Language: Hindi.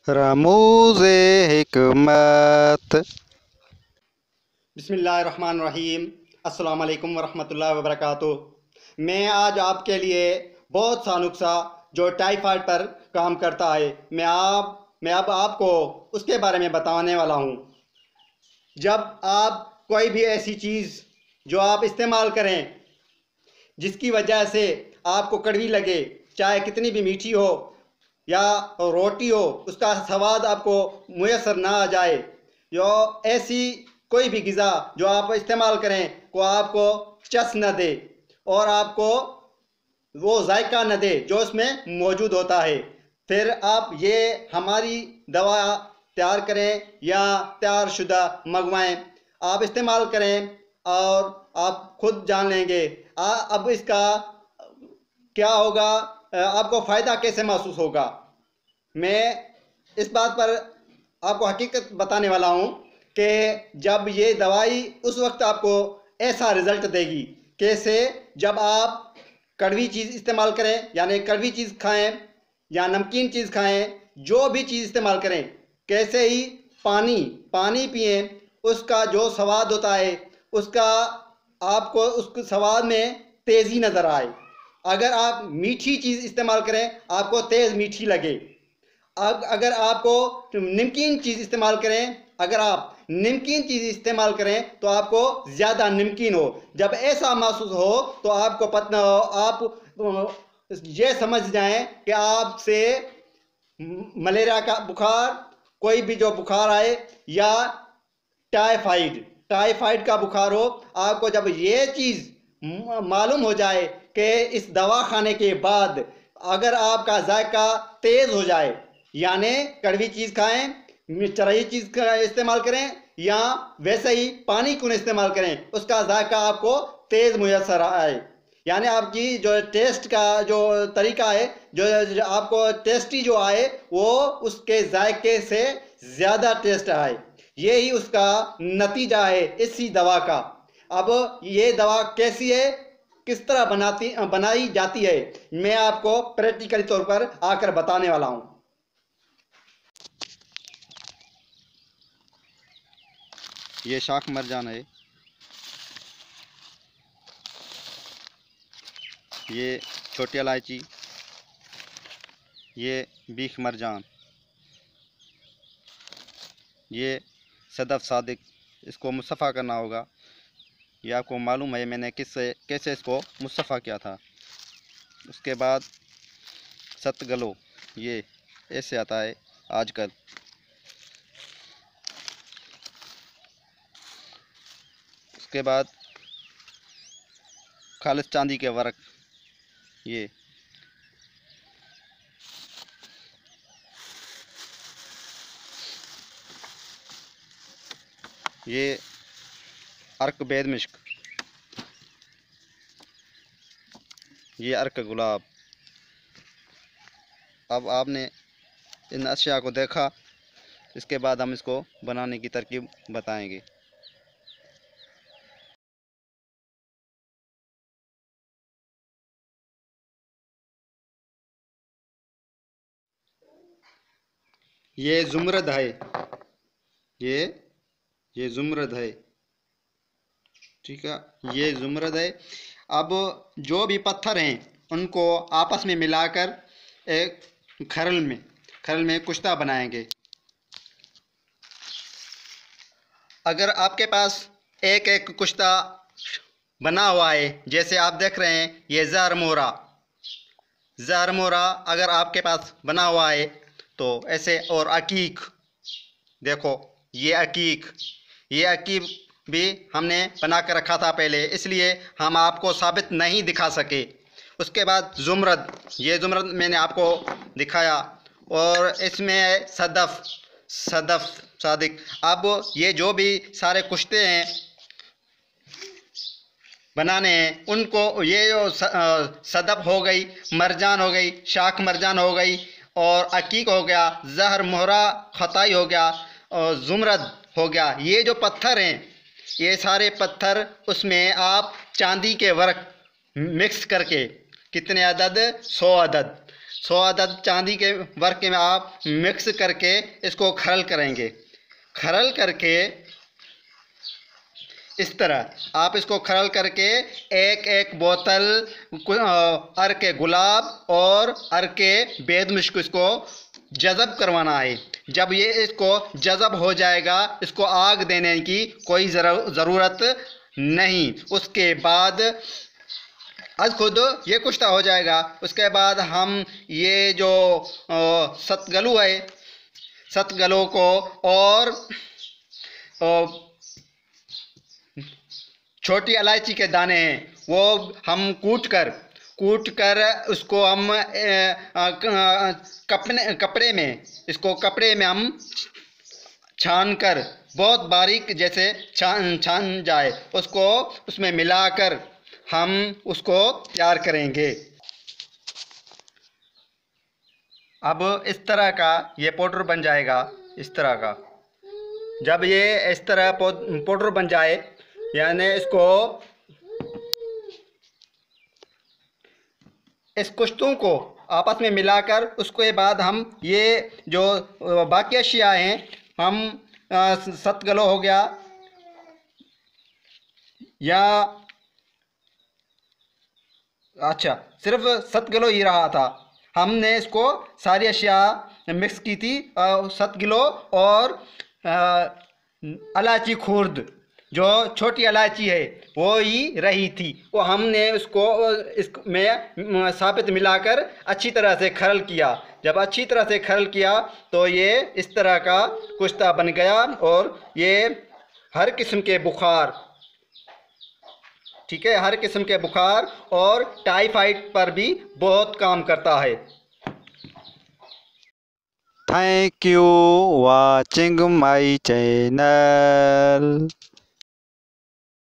रमूज़े हिकमत। बिस्मिल्लाहिर्रहमानिर्रहीम। अस्सलाम वालेकुम वरहमतुल्लाहि वबरकातुह। मैं आज आपके लिए बहुत सा नुस्खा जो टाइफाइड पर काम करता है मैं अब आपको उसके बारे में बताने वाला हूँ। जब आप कोई भी ऐसी चीज़ जो आप इस्तेमाल करें जिसकी वजह से आपको कड़वी लगे, चाहे कितनी भी मीठी हो या रोटी हो, उसका स्वाद आपको मुयसर ना आ जाए, जो ऐसी कोई भी ग़िज़ा जो आप इस्तेमाल करें को आपको चस न दे और आपको वो जायका न दे जो उसमें मौजूद होता है, फिर आप ये हमारी दवा तैयार करें या तैयार शुदा मंगवाएं, आप इस्तेमाल करें और आप खुद जान लेंगे अब इसका क्या होगा, आपको फ़ायदा कैसे महसूस होगा। मैं इस बात पर आपको हकीकत बताने वाला हूँ कि जब ये दवाई उस वक्त आपको ऐसा रिज़ल्ट देगी कैसे जब आप कड़वी चीज़ इस्तेमाल करें, यानी कड़वी चीज़ खाएं या नमकीन चीज़ खाएं, जो भी चीज़ इस्तेमाल करें, कैसे ही पानी पानी पिएं, उसका जो स्वाद होता है उसका आपको उस स्वाद में तेज़ी नज़र आए। अगर आप मीठी चीज़ इस्तेमाल करें आपको तेज़ मीठी लगे। अब अगर आपको नमकीन चीज़ इस्तेमाल करें, अगर आप नमकीन चीज़ इस्तेमाल करें तो आपको ज़्यादा नमकीन हो। जब ऐसा महसूस हो तो आपको पता हो, आप ये समझ जाएं कि आपसे मलेरिया का बुखार, कोई भी जो बुखार आए या टाइफाइड टाइफाइड का बुखार हो, आपको जब ये चीज़ मालूम हो जाए कि इस दवा खाने के बाद अगर आपका जायका तेज़ हो जाए, यानी कड़वी चीज़ खाएं, चरही चीज़ का इस्तेमाल करें या वैसे ही पानी क्यों इस्तेमाल करें, उसका जायका आपको तेज़ मुयसर आए, यानी आपकी जो टेस्ट का जो तरीका है, जो आपको टेस्टी जो आए वो उसके जायके से ज़्यादा टेस्ट आए, यही उसका नतीजा है इसी दवा का। अब ये दवा कैसी है, किस तरह बनाई जाती है, मैं आपको प्रैक्टिकली तौर पर आकर बताने वाला हूँ। ये शाख मरजान है, ये छोटी इलायची, ये बीख मरजान, ये सदफ सादिक। इसको मुस्तफ़ा करना होगा। ये आपको मालूम है मैंने कैसे इसको मुस्तफ़ा किया था। उसके बाद सतगलो, ये ऐसे आता है आजकल। उसके बाद खालिस चांदी के वर्क, ये अर्क बेदमिश्क, ये अर्क गुलाब। अब आपने इन अशिया को देखा, इसके बाद हम इसको बनाने की तरकीब बताएंगे। ये जुमरद है, ये ये जुमरद है, ठीक है, ये जुमरद है। अब जो भी पत्थर हैं उनको आपस में मिलाकर एक खरल में कुश्ता बनाएंगे। अगर आपके पास एक एक कुश्ता बना हुआ है, जैसे आप देख रहे हैं ये ज़हर मोरा अगर आपके पास बना हुआ है तो ऐसे, और अकीक देखो, ये अकीक भी हमने बना कर रखा था पहले, इसलिए हम आपको साबित नहीं दिखा सके। उसके बाद ये जुमरद मैंने आपको दिखाया, और इसमें सदफ सादिक। अब ये जो भी सारे कुश्ते हैं बनाने हैं उनको, ये जो सदफ हो गई, मरजान हो गई, शाख मरजान हो गई, और अकीक हो गया, जहर मोहरा खताई हो गया, और जुमरद हो गया, ये जो पत्थर हैं ये सारे पत्थर उसमें आप चांदी के वर्क मिक्स करके, कितने अदद, 100 अदद 100 अदद चांदी के वर्क में आप मिक्स करके इसको खरल करेंगे। खरल करके इस तरह आप इसको खरल करके एक एक बोतल अर के गुलाब और अर के बेद मुश्क इसको जज़ब करवाना है। जब ये इसको जज़ब हो जाएगा, इसको आग देने की कोई ज़रूरत नहीं। उसके बाद आज खुद ये कुश्ता हो जाएगा। उसके बाद हम ये जो सतगलू है, सतगलों को और छोटी इलायची के दाने हैं वो हम कूट कर उसको हम कपड़े में, इसको कपड़े में हम छान कर बहुत बारीक जैसे छान जाए, उसको उसमें मिलाकर हम उसको तैयार करेंगे। अब इस तरह का ये पाउडर बन जाएगा। इस तरह का जब ये इस तरह पाउडर बन जाए, यानी इसको इस कुश्तों को आपस में मिलाकर उसके बाद हम ये जो बाकी अशिया हैं, हम सतगलो हो गया या अच्छा सिर्फ सतगलो ही रहा था, हमने इसको सारी अशिया मिक्स की थी। सतगलो और इलायची खुर्द जो छोटी इलायची है वो ही रही थी, वो हमने उसको इसमें साबित मिलाकर अच्छी तरह से खरल किया। जब अच्छी तरह से खरल किया तो ये इस तरह का कुश्ता बन गया। और ये हर किस्म के बुखार, ठीक है, हर किस्म के बुखार और टाइफाइड पर भी बहुत काम करता है। Thank you watching my channel.